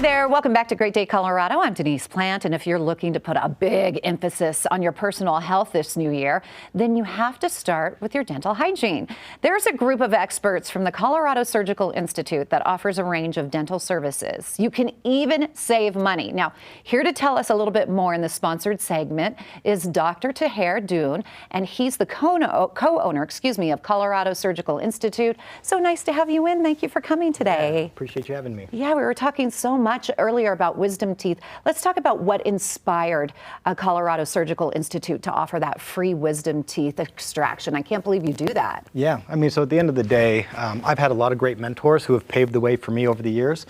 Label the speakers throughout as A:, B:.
A: there, welcome back to Great Day, Colorado. I'm Denise Plant, and if you're looking to put a big emphasis on your personal health this new year, then you have to start with your dental hygiene. There's a group of experts from the Colorado Surgical Institute that offers a range of dental services. You can even save money. Now, here to tell us a little bit more in the sponsored segment is Dr. Taher Dhoon, and he's the co-owner, of Colorado Surgical Institute. So nice to have you in. Thank you for coming today.
B: Yeah, appreciate you having me.
A: Yeah, we were talking so much earlier about wisdom teeth. Let's talk about what inspired Colorado Surgical Institute to offer that free wisdom teeth extraction. I can't believe you do that.
B: Yeah, I mean, so at the end of the day, I've had a lot of great mentors who have paved the way for me over the years.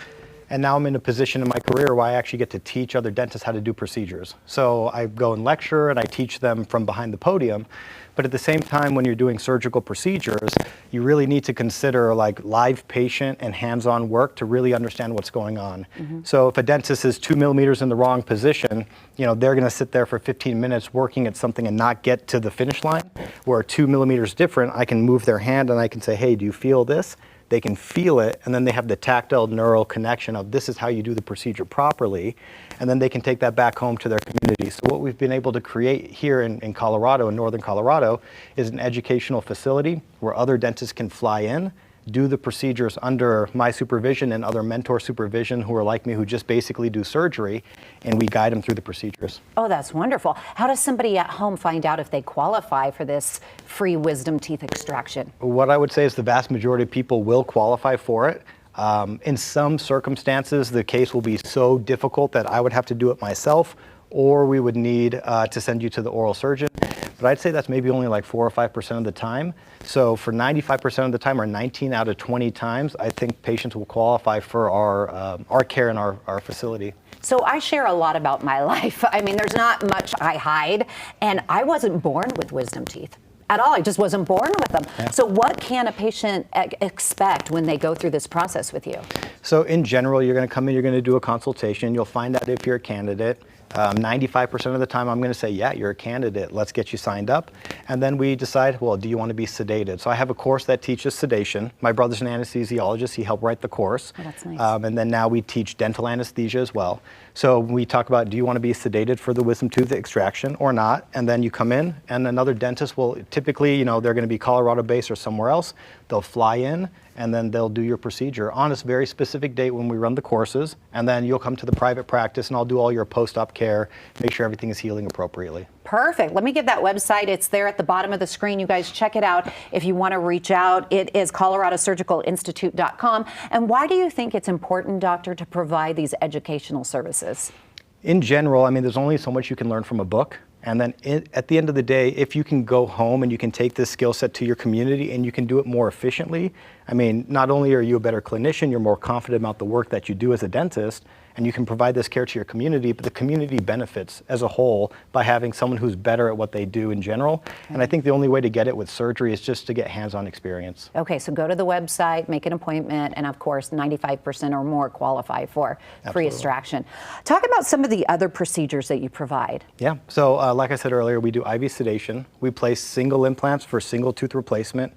B: And now I'm in a position in my career where I actually get to teach other dentists how to do procedures. So I go and lecture and I teach them from behind the podium. But at the same time, when you're doing surgical procedures, you really need to consider like live patient and hands-on work to really understand what's going on. So if a dentist is 2 millimeters in the wrong position, you know, they're going to sit there for 15 minutes working at something and not get to the finish line. Where 2 millimeters different, I can move their hand and I can say, hey, do you feel this? They can feel it, and then they have the tactile neural connection of this is how you do the procedure properly, and then they can take that back home to their community. So what we've been able to create here in Colorado, in northern Colorado, is an educational facility where other dentists can fly in, do the procedures under my supervision and other mentor supervision who are like me, who just basically do surgery, and we guide them through the procedures.
A: Oh, that's wonderful. How does somebody at home find out if they qualify for this free wisdom teeth extraction?
B: What I would say is the vast majority of people will qualify for it. In some circumstances, the case will be so difficult that I would have to do it myself, or we would need to send you to the oral surgeon. But I'd say that's maybe only like 4 or 5% of the time. So for 95% of the time, or 19 out of 20 times, I think patients will qualify for our care in our facility.
A: So I share a lot about my life. I mean, there's not much I hide, and I wasn't born with wisdom teeth at all. I just wasn't born with them. Yeah. So what can a patient expect when they go through this process with you?
B: So in general, you're going to come in, you're going to do a consultation. You'll find out if you're a candidate. 95% of the time, I'm going to say, yeah, you're a candidate. Let's get you signed up. And then we decide, well, do you want to be sedated? So I have a course that teaches sedation. My brother's an anesthesiologist. He helped write the course.
A: Oh, that's nice.
B: And then now we teach dental anesthesia as well. So we talk about, do you want to be sedated for the wisdom tooth extraction or not? And then you come in, and another dentist will typically, you know, they're going to be Colorado-based or somewhere else. They'll fly in, and then they'll do your procedure on a very specific date when we run the courses, and then you'll come to the private practice and I'll do all your post-op care, make sure everything is healing appropriately.
A: Perfect. Let me give that website. It's there at the bottom of the screen. You guys check it out if you want to reach out. It is coloradosurgicalinstitute.com. And why do you think it's important, doctor, to provide these educational services?
B: In general, I mean, there's only so much you can learn from a book. And then at the end of the day, if you can go home and you can take this skill set to your community and you can do it more efficiently, I mean, not only are you a better clinician, you're more confident about the work that you do as a dentist, and you can provide this care to your community, but the community benefits as a whole by having someone who's better at what they do in general. And I think the only way to get it with surgery is just to get hands-on experience.
A: Okay, so go to the website, make an appointment, and of course, 95% or more qualify for free extraction. Talk about some of the other procedures that you provide.
B: Yeah, so like I said earlier, we do IV sedation. We place single implants for single tooth replacement.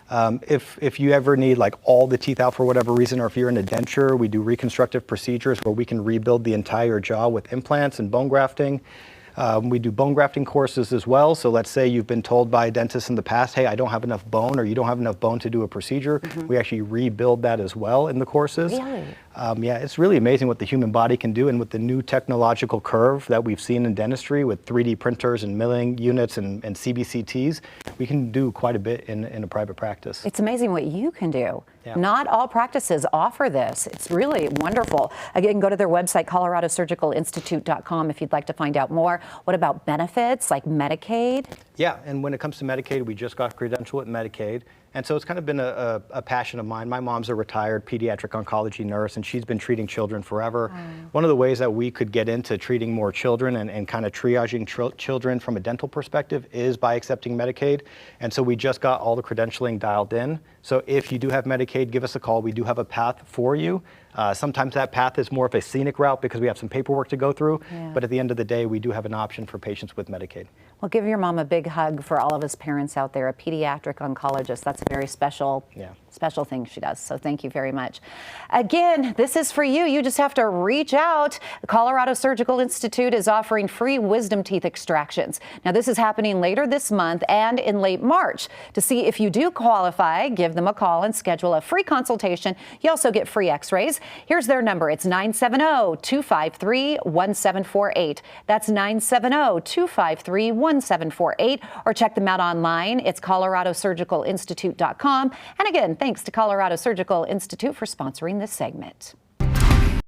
B: If you ever need like all the teeth out for whatever reason, or if you're in a denture, we do reconstructive procedures where we can rebuild the entire jaw with implants and bone grafting. We do bone grafting courses as well. So let's say you've been told by a dentist in the past, hey, I don't have enough bone, or you don't have enough bone to do a procedure. We actually rebuild that as well in the courses.
A: Really?
B: Yeah, it's really amazing what the human body can do, and with the new technological curve that we've seen in dentistry with 3D printers and milling units and CBCTs, we can do quite a bit in a private practice.
A: It's amazing what you can do.
B: Yeah.
A: Not all practices offer this. It's really wonderful. Again, go to their website, coloradosurgicalinstitute.com, if you'd like to find out more. What about benefits like Medicaid?
B: Yeah, and when it comes to Medicaid, we just got credentialed with Medicaid. And so it's kind of been a passion of mine. My mom's a retired pediatric oncology nurse, and she's been treating children forever. One of the ways that we could get into treating more children and kind of triaging children from a dental perspective is by accepting Medicaid. And so we just got all the credentialing dialed in. So if you do have Medicaid, give us a call. We do have a path for you. Sometimes that path is more of a scenic route because we have some paperwork to go through. Yeah. But at the end of the day, we do have an option for patients with Medicaid.
A: Well, give your mom a big hug for all of us parents out there. A pediatric oncologist, that's a very special special things she does. So thank you very much. Again, this is for you. You just have to reach out. The Colorado Surgical Institute is offering free wisdom teeth extractions. Now, this is happening later this month and in late March. To see if you do qualify, give them a call and schedule a free consultation. You also get free x-rays. Here's their number. It's 970-253-1748. That's 970-253-1748. Or check them out online. It's coloradosurgicalinstitute.com. And again, thanks to Colorado Surgical Institute for sponsoring this segment.